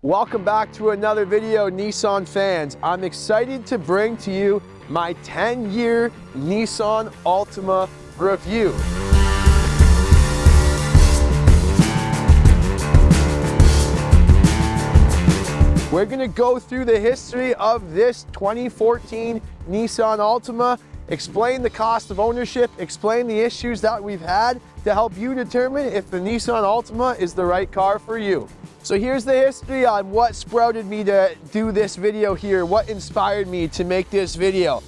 Welcome back to another video, Nissan fans. I'm excited to bring to you my 10-year Nissan Altima review. We're gonna go through the history of this 2014 Nissan Altima, explain the cost of ownership, explain the issues that we've had to help you determine if the Nissan Altima is the right car for you. So here's the history on what sprouted me to do this video here, what inspired me to make this video.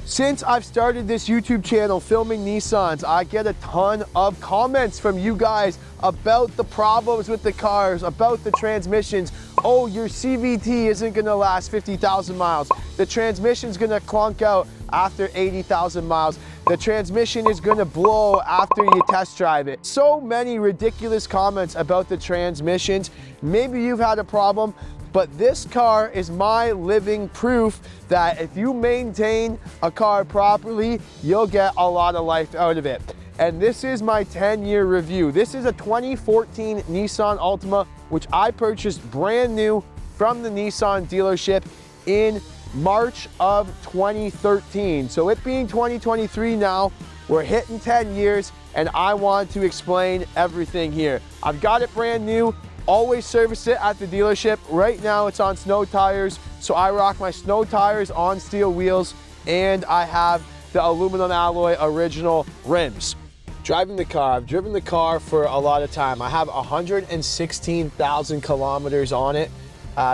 Since I've started this YouTube channel filming Nissans, I get a ton of comments from you guys about the problems with the cars, about the transmissions. Oh, your CVT isn't gonna last 50,000 miles. The transmission's gonna clunk out after 80,000 miles. The transmission is gonna blow after you test drive it. So many ridiculous comments about the transmissions. Maybe you've had a problem, but this car is my living proof that if you maintain a car properly, you'll get a lot of life out of it. And this is my 10-year review. This is a 2014 Nissan Altima, which I purchased brand new from the Nissan dealership in March of 2013. So it being 2023 now, we're hitting 10 years, and I want to explain everything here. I've got it brand new. Always service it at the dealership. Right now it's on snow tires, so I rock my snow tires on steel wheels, and I have the aluminum alloy original rims. Driving the car, I've driven the car for a lot of time. I have 116,000 kilometers on it,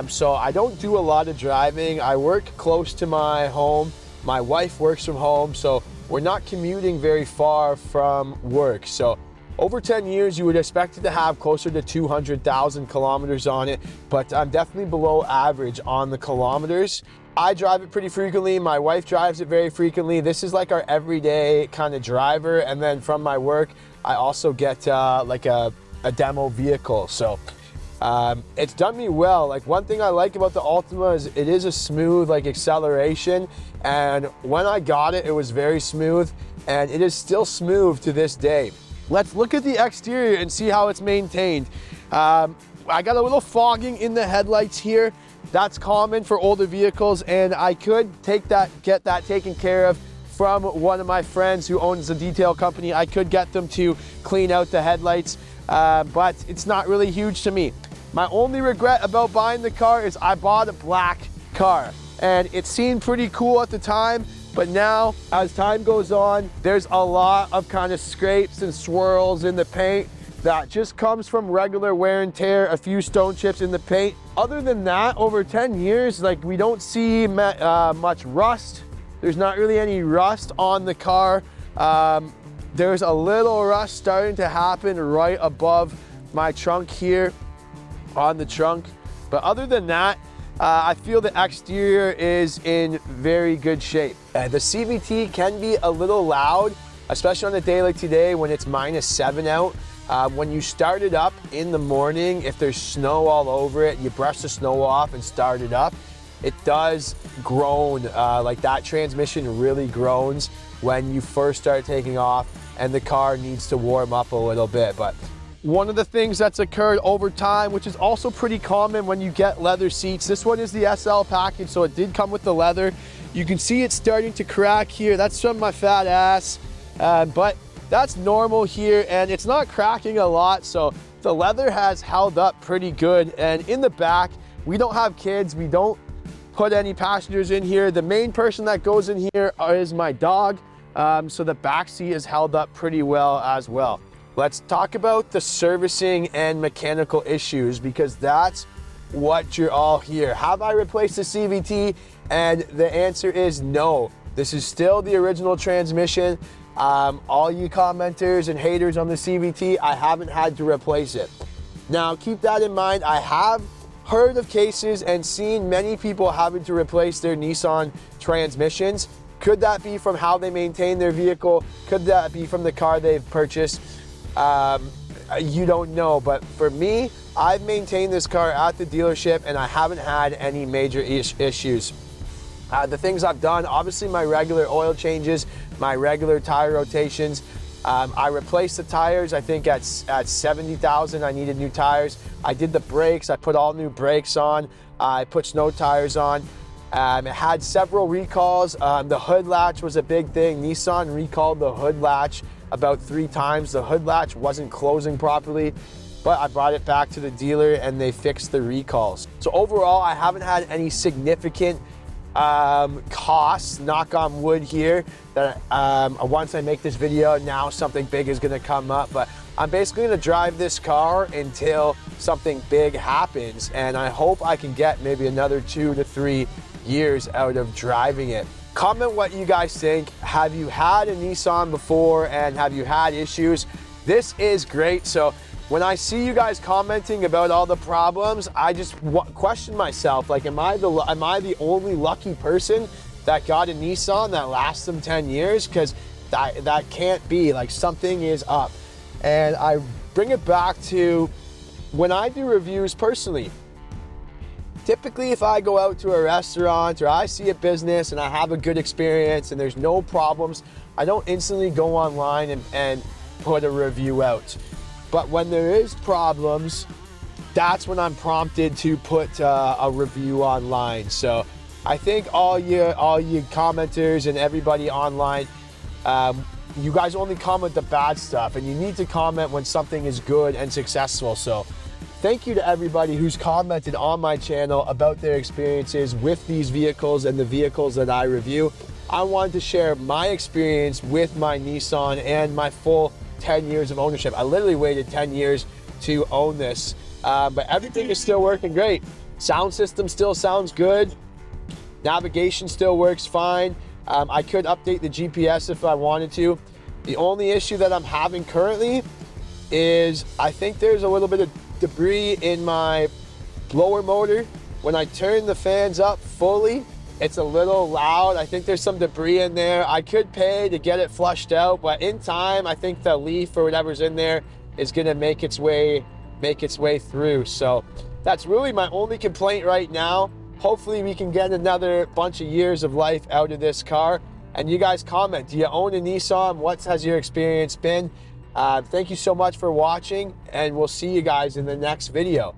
so I don't do a lot of driving. I work close to my home. My wife works from home, so we're not commuting very far from work. So over 10 years, you would expect it to have closer to 200,000 kilometers on it, but I'm definitely below average on the kilometers. I drive it pretty frequently. My wife drives it very frequently. This is like our everyday kind of driver. And then from my work, I also get like a demo vehicle. So it's done me well. Like, one thing I like about the Altima is it is a smooth like acceleration. And when I got it, it was very smooth, and it is still smooth to this day. Let's look at the exterior and see how it's maintained. I got a little fogging in the headlights here. That's common for older vehicles, and I could get that taken care of from one of my friends who owns a detail company. I could get them to clean out the headlights, but it's not really huge to me. My only regret about buying the car is I bought a black car, and it seemed pretty cool at the time. But now, as time goes on, there's a lot of kind of scrapes and swirls in the paint that just comes from regular wear and tear, a few stone chips in the paint. Other than that, over 10 years, like, we don't see much rust. There's not really any rust on the car. There's a little rust starting to happen right above my trunk here on the trunk. But other than that, I feel the exterior is in very good shape. The CVT can be a little loud, especially on a day like today when it's -7 out. When you start it up in the morning, if there's snow all over it, you brush the snow off and start it up, it does groan. Like, that transmission really groans when you first start taking off, and the car needs to warm up a little bit. But one of the things that's occurred over time, which is also pretty common when you get leather seats, this one is the SL package, so it did come with the leather. You can see it's starting to crack here. That's from my fat ass, but that's normal here, and it's not cracking a lot, so the leather has held up pretty good. And in the back, we don't have kids. We don't put any passengers in here. The main person that goes in here is my dog, so the back seat is held up pretty well as well. Let's talk about the servicing and mechanical issues, because that's what you're all here. Have I replaced the CVT? And the answer is no. This is still the original transmission. All you commenters and haters on the CVT, I haven't had to replace it. Now, keep that in mind. I have heard of cases and seen many people having to replace their Nissan transmissions. Could that be from how they maintain their vehicle? Could that be from the car they've purchased? You don't know, but for me, I've maintained this car at the dealership, and I haven't had any major issues. The things I've done, obviously my regular oil changes, my regular tire rotations, I replaced the tires. I think at 70,000 I needed new tires. I did the brakes. I put all new brakes on. I put snow tires on. It had several recalls. The hood latch was a big thing. Nissan recalled the hood latch about 3 times. The hood latch wasn't closing properly, but I brought it back to the dealer and they fixed the recalls. So overall, I haven't had any significant costs, knock on wood here, that once I make this video, now something big is gonna come up. But I'm basically gonna drive this car until something big happens, and I hope I can get maybe another 2 to 3 years out of driving it. Comment what you guys think. Have you had a Nissan before and have you had issues? This is great. So when I see you guys commenting about all the problems, I just question myself, like, am I the only lucky person that got a Nissan that lasts them 10 years? Because that can't be. Like, something is up. And I bring it back to when I do reviews personally. Typically, if I go out to a restaurant or I see a business and I have a good experience and there's no problems, I don't instantly go online and put a review out. But when there is problems, that's when I'm prompted to put a review online. So I think all you commenters and everybody online, you guys only comment the bad stuff, and you need to comment when something is good and successful. So thank you to everybody who's commented on my channel about their experiences with these vehicles and the vehicles that I review. I wanted to share my experience with my Nissan and my full 10 years of ownership. I literally waited 10 years to own this, but everything is still working great. Sound system still sounds good. Navigation still works fine. I could update the GPS if I wanted to. The only issue that I'm having currently is I think there's a little bit of debris in my blower motor. When I turn the fans up fully, it's a little loud. I think there's some debris in there. I could pay to get it flushed out, but in time, I think the leaf or whatever's in there is gonna make its way through. So that's really my only complaint right now. Hopefully we can get another bunch of years of life out of this car. And you guys comment, do you own a Nissan? What has your experience been? Thank you so much for watching, and we'll see you guys in the next video.